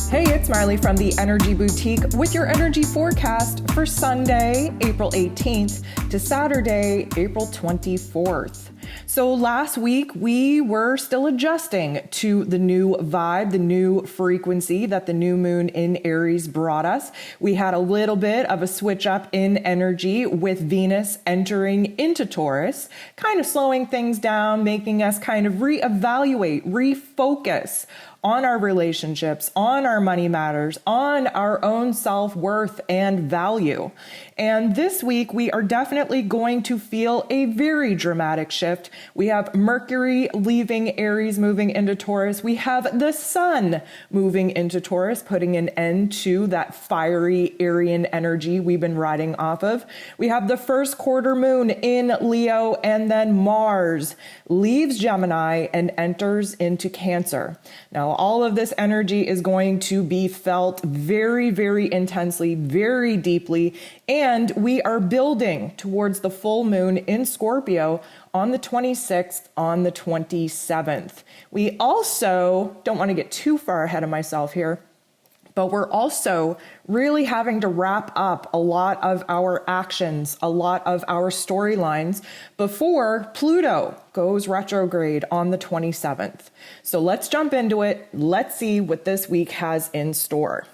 Hey, it's Marley from the Energy Boutique with your energy forecast for Sunday, April 18th to Saturday, April 24th. So last week we were still adjusting to the new vibe, the new frequency that the new moon in Aries brought us. We had a little bit of a switch up in energy with Venus entering into Taurus, kind of slowing things down, making us kind of reevaluate, refocus on our relationships, on our money matters, on our own self-worth and value. And this week, we are definitely going to feel a very dramatic shift. We have Mercury leaving Aries, moving into Taurus. We have the Sun moving into Taurus, putting an end to that fiery Aryan energy we've been riding off of. We have the first quarter moon in Leo, and then Mars leaves Gemini and enters into Cancer. Now, all of this energy is going to be felt very, very intensely, very deeply, and we are building towards the full moon in Scorpio on the 26th, on the 27th. We also don't want to get too far ahead of myself here, but we're also really having to wrap up a lot of our actions, a lot of our storylines before Pluto goes retrograde on the 27th. So let's jump into it. Let's see what this week has in store.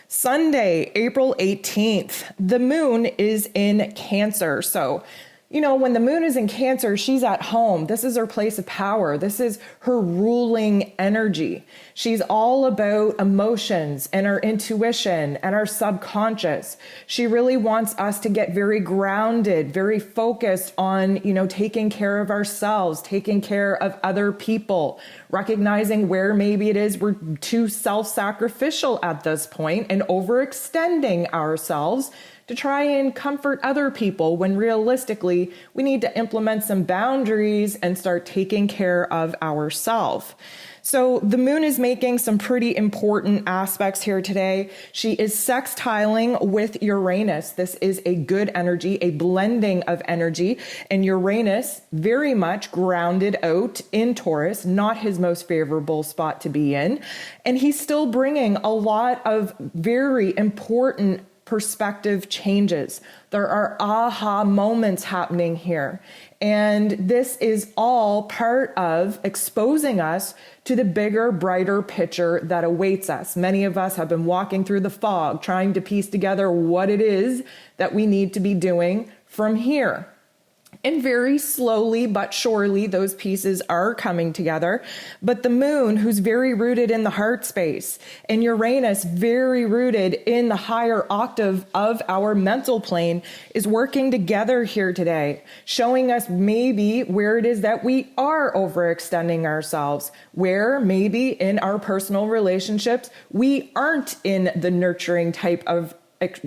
Sunday, April 18th, the moon is in Cancer. So when the moon is in Cancer, she's at home. This is her place of power. This is her ruling energy. She's all about emotions and our intuition and our subconscious. She really wants us to get very grounded, very focused on, taking care of ourselves, taking care of other people, recognizing where maybe it is we're too self-sacrificial at this point and overextending ourselves to try and comfort other people when realistically we need to implement some boundaries and start taking care of ourselves. So the moon is making some pretty important aspects here today. She is sextiling with Uranus. This is a good energy, a blending of energy, and Uranus very much grounded out in Taurus, not his most favorable spot to be in. And he's still bringing a lot of very important perspective changes. There are aha moments happening here. And this is all part of exposing us to the bigger, brighter picture that awaits us. Many of us have been walking through the fog, trying to piece together what it is that we need to be doing from here. And very slowly but surely, those pieces are coming together. But the moon, who's very rooted in the heart space, and Uranus, very rooted in the higher octave of our mental plane, is working together here today, showing us maybe where it is that we are overextending ourselves, where maybe in our personal relationships, we aren't in the nurturing type of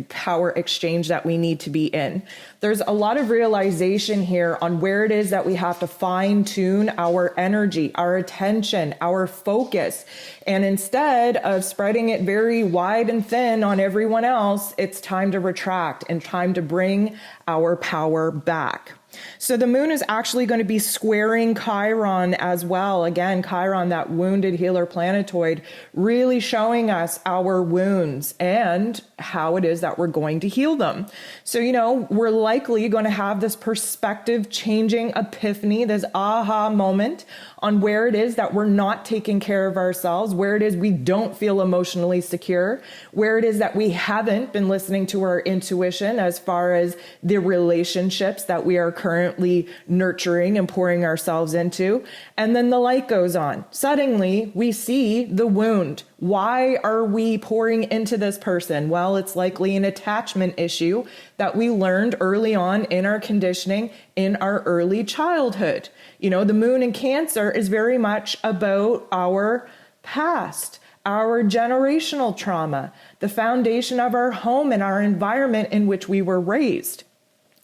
power exchange that we need to be in. There's a lot of realization here on where it is that we have to fine tune our energy, our attention, our focus. And instead of spreading it very wide and thin on everyone else, it's time to retract and time to bring our power back. So the moon is actually going to be squaring Chiron as well. Again, Chiron, that wounded healer planetoid, really showing us our wounds and how it is that we're going to heal them. So, we're likely going to have this perspective changing epiphany, this aha moment on where it is that we're not taking care of ourselves, where it is we don't feel emotionally secure, where it is that we haven't been listening to our intuition as far as the relationships that we are currently nurturing and pouring ourselves into. And then the light goes on. Suddenly, we see the wound. Why are we pouring into this person? Well, it's likely an attachment issue that we learned early on in our conditioning in our early childhood. The moon in Cancer is very much about our past, our generational trauma, the foundation of our home and our environment in which we were raised.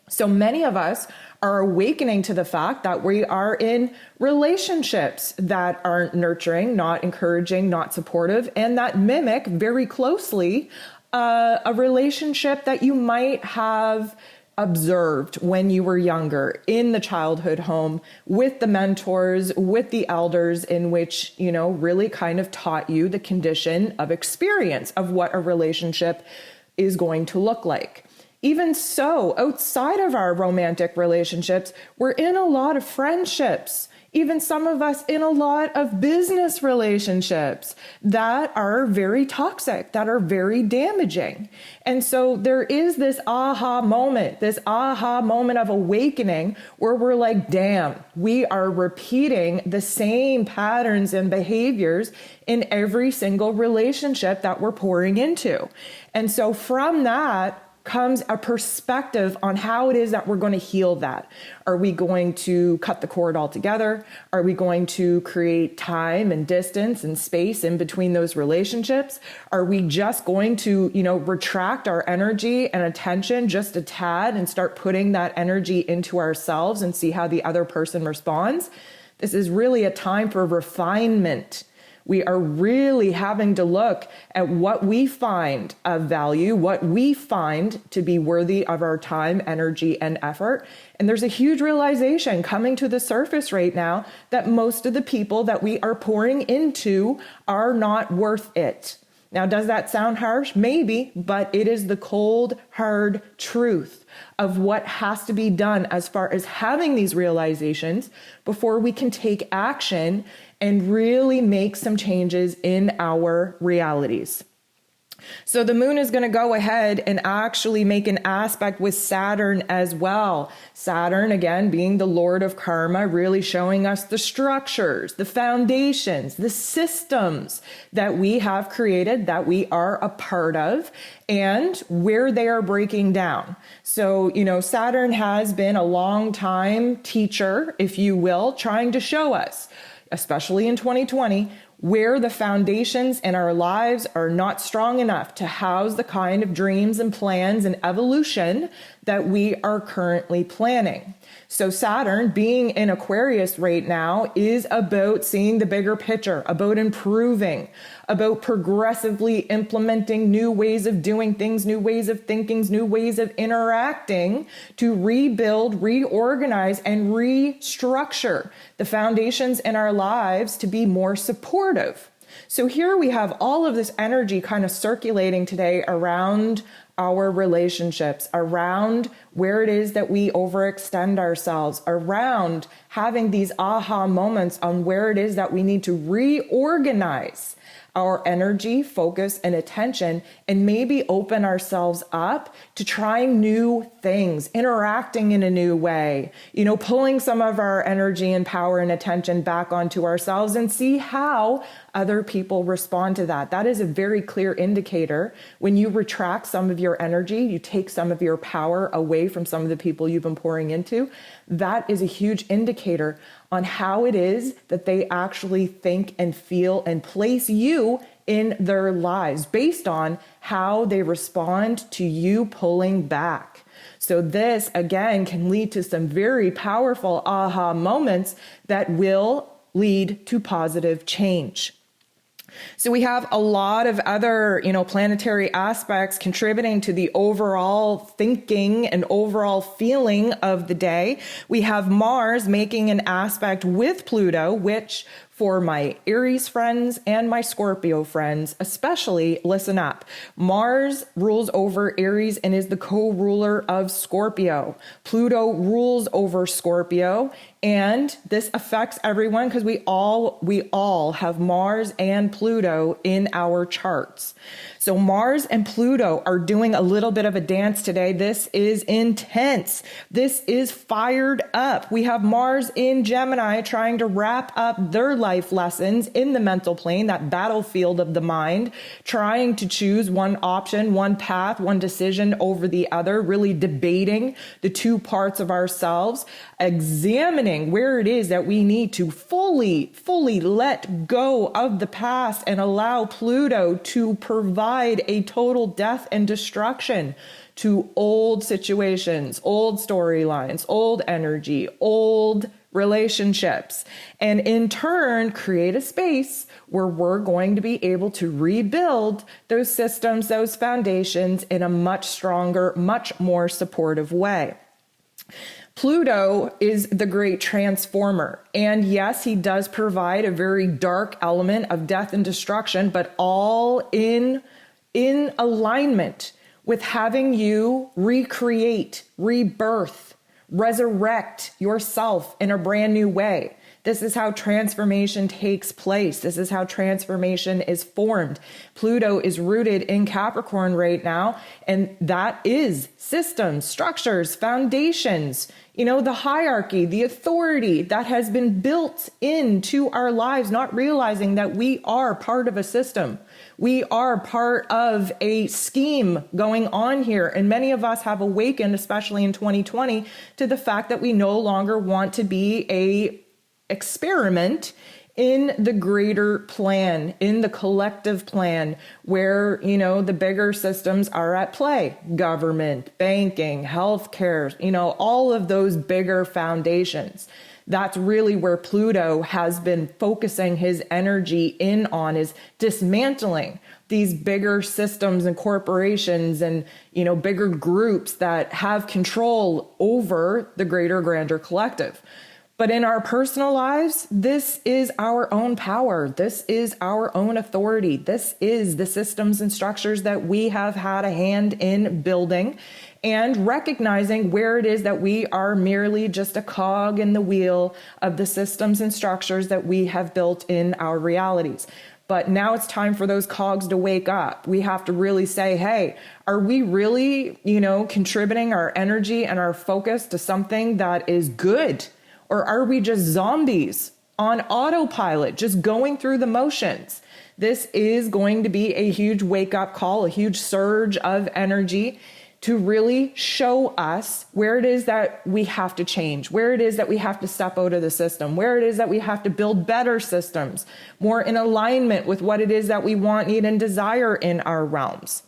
So many of us are awakening to the fact that we are in relationships that aren't nurturing, not encouraging, not supportive, and that mimic very closely a relationship that you might have observed when you were younger in the childhood home with the mentors, with the elders, in which, really kind of taught you the condition of experience of what a relationship is going to look like. Even so, outside of our romantic relationships, we're in a lot of friendships, even some of us in a lot of business relationships that are very toxic, that are very damaging. And so there is this aha moment of awakening where we're like, damn, we are repeating the same patterns and behaviors in every single relationship that we're pouring into. And so from that comes a perspective on how it is that we're going to heal that. Are we going to cut the cord altogether? Are we going to create time and distance and space in between those relationships? Are we just going to, retract our energy and attention just a tad and start putting that energy into ourselves and see how the other person responds? This is really a time for refinement. We are really having to look at what we find of value, what we find to be worthy of our time, energy, and effort. And there's a huge realization coming to the surface right now that most of the people that we are pouring into are not worth it. Now, does that sound harsh? Maybe, but it is the cold, hard truth of what has to be done as far as having these realizations before we can take action and really make some changes in our realities. So the moon is going to go ahead and actually make an aspect with Saturn as well. Saturn, again, being the Lord of Karma, really showing us the structures, the foundations, the systems that we have created, that we are a part of, and where they are breaking down. So, Saturn has been a long time teacher, if you will, trying to show us, especially in 2020, where the foundations in our lives are not strong enough to house the kind of dreams and plans and evolution that we are currently planning. So Saturn, being in Aquarius right now, is about seeing the bigger picture, about improving, about progressively implementing new ways of doing things, new ways of thinking, new ways of interacting to rebuild, reorganize, and restructure the foundations in our lives to be more supportive. So here we have all of this energy kind of circulating today around our relationships, around where it is that we overextend ourselves, around having these aha moments on where it is that we need to reorganize our energy, focus, and attention, and maybe open ourselves up to trying new things, interacting in a new way, pulling some of our energy and power and attention back onto ourselves and see how other people respond to that. That is a very clear indicator. When you retract some of your energy, you take some of your power away from some of the people you've been pouring into, that is a huge indicator on how it is that they actually think and feel and place you in their lives based on how they respond to you pulling back. So this, again, can lead to some very powerful aha moments that will lead to positive change. So we have a lot of other, planetary aspects contributing to the overall thinking and overall feeling of the day. We have Mars making an aspect with Pluto, which for my Aries friends and my Scorpio friends, especially, listen up. Mars rules over Aries and is the co-ruler of Scorpio. Pluto rules over Scorpio, and this affects everyone because we all have Mars and Pluto in our charts. So Mars and Pluto are doing a little bit of a dance today. This is intense. This is fired up. We have Mars in Gemini trying to wrap up their life lessons in the mental plane, that battlefield of the mind, trying to choose one option, one path, one decision over the other, really debating the two parts of ourselves, examining where it is that we need to fully let go of the past and allow Pluto to provide a total death and destruction to old situations, old storylines, old energy, old relationships, and in turn create a space where we're going to be able to rebuild those systems, those foundations in a much stronger, much more supportive way. Pluto is the great transformer. And yes, he does provide a very dark element of death and destruction, but all in alignment with having you recreate, rebirth, resurrect yourself in a brand new way. This is how transformation takes place. This is how transformation is formed. Pluto is rooted in Capricorn right now, and that is systems, structures, foundations, the hierarchy, the authority that has been built into our lives, not realizing that we are part of a system. We are part of a scheme going on here. And many of us have awakened, especially in 2020, to the fact that we no longer want to be a experiment in the greater plan, in the collective plan, where, the bigger systems are at play. Government, banking, healthcare, all of those bigger foundations. That's really where Pluto has been focusing his energy in on, is dismantling these bigger systems and corporations and, bigger groups that have control over the greater, grander collective. But in our personal lives, this is our own power. This is our own authority. This is the systems and structures that we have had a hand in building, and recognizing where it is that we are merely just a cog in the wheel of the systems and structures that we have built in our realities. But now it's time for those cogs to wake up. We have to really say, hey, are we really, contributing our energy and our focus to something that is good? Or are we just zombies on autopilot, just going through the motions? This is going to be a huge wake-up call, a huge surge of energy to really show us where it is that we have to change, where it is that we have to step out of the system, where it is that we have to build better systems, more in alignment with what it is that we want, need, and desire in our realms.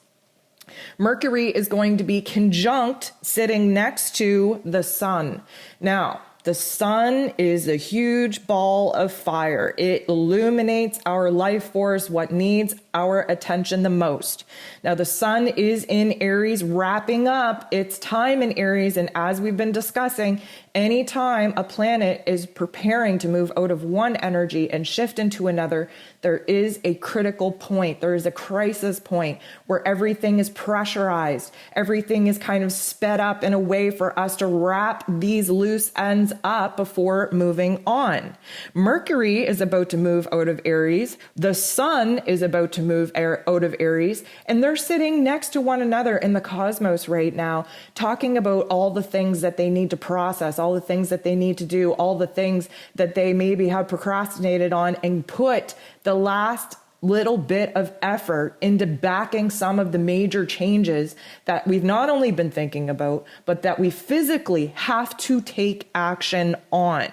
Mercury is going to be conjunct sitting next to the sun. Now, the sun is a huge ball of fire. It illuminates our life force, what needs our attention the most. Now, the sun is in Aries, wrapping up its time in Aries. And as we've been discussing, anytime a planet is preparing to move out of one energy and shift into another, there is a critical point. There is a crisis point where everything is pressurized. Everything is kind of sped up in a way for us to wrap these loose ends up before moving on. Mercury is about to move out of Aries. The sun is about to move out of Aries, and they're sitting next to one another in the cosmos right now, talking about all the things that they need to process, all the things that they need to do, all the things that they maybe have procrastinated on, and put the last little bit of effort into backing some of the major changes that we've not only been thinking about, but that we physically have to take action on.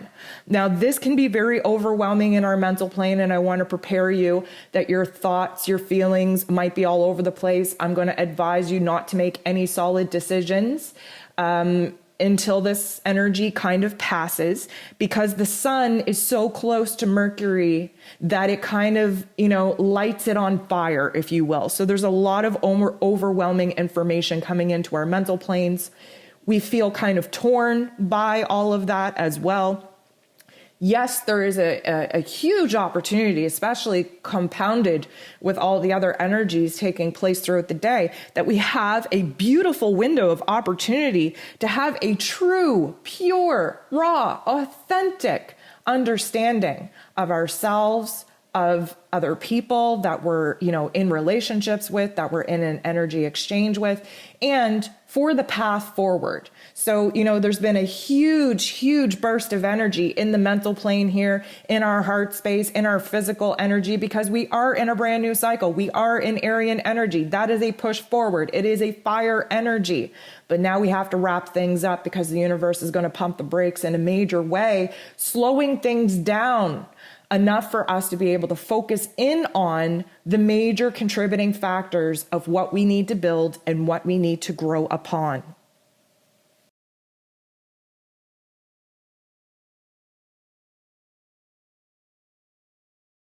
Now, this can be very overwhelming in our mental plane, and I want to prepare you that your thoughts, your feelings might be all over the place. I'm going to advise you not to make any solid decisions until this energy kind of passes, because the sun is so close to Mercury that it kind of, lights it on fire, if you will. So there's a lot of overwhelming information coming into our mental planes. We feel kind of torn by all of that as well. Yes, there is a huge opportunity, especially compounded with all the other energies taking place throughout the day, that we have a beautiful window of opportunity to have a true, pure, raw, authentic understanding of ourselves, of other people that we're, in relationships with, that we're in an energy exchange with, and for the path forward. So, there's been a huge, huge burst of energy in the mental plane here, in our heart space, in our physical energy, because we are in a brand new cycle. We are in Aryan energy. That is a push forward. It is a fire energy. But now we have to wrap things up, because the universe is going to pump the brakes in a major way, slowing things down enough for us to be able to focus in on the major contributing factors of what we need to build and what we need to grow upon.